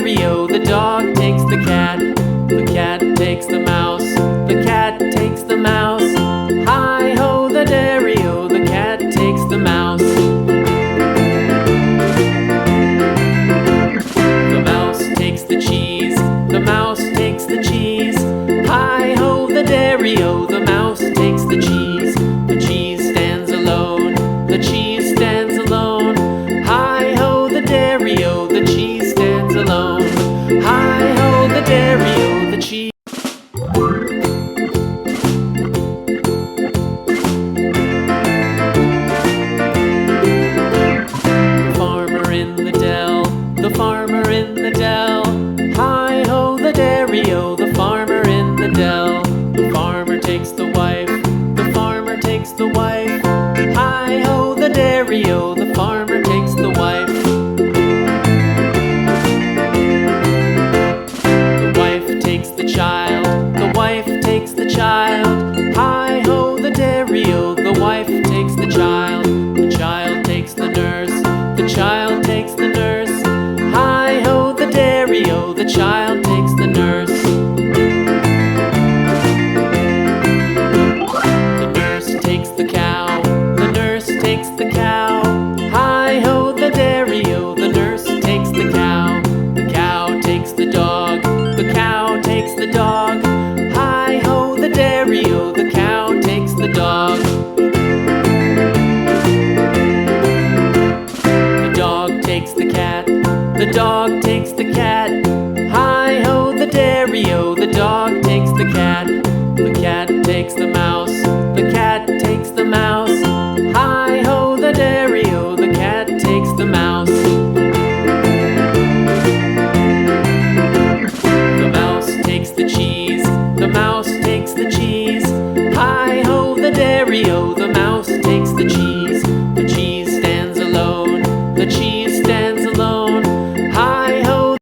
dairy-o, the dog takes the cat takes the mouse, the cat takes the mouse. Hi-ho, the dairy-o, the cat takes the mouse. The mouse takes the cheese, the mouse takes the cheese. Hi-ho, the dairy-o, the mouse takes the cheese. The cheese stands alone, the cheese stands alone. Hi-ho, the dairy-o, the cheese stands alone. Hi-ho, the dairy-o, the cheese. The farmer in the dell, the farmer in the dell. Hi-ho, the dairy-o, the farmer in the dell. The farmer takes the wife, the farmer takes the wife. Hi-ho, the dairy-o, the farmer takes the wife. The wife takes the child, the wife takes the child. Hi-ho, the dairy-o, the wife takes the child. The child takes the nurse, the child takes the nurse. Hi-ho, the dairy-o, the child takes the nurse. The nurse takes the cow, the nurse takes the cow. Hi-ho, the dairy-o, the nurse takes the cow. The cow takes the dog, the cow takes the dog. Hi-ho, the dairy-o, the cow takes the dog. The dog takes the cat, the dog takes the cat. Hi-ho, the dairy-o, the dog takes the cat. The cat takes the mouse, the cat takes the mouse. Hi-ho, the dairy-o, the cat takes the mouse. The mouse takes the cheese, the mouse takes the cheese. Hi-ho, the dairy-o, the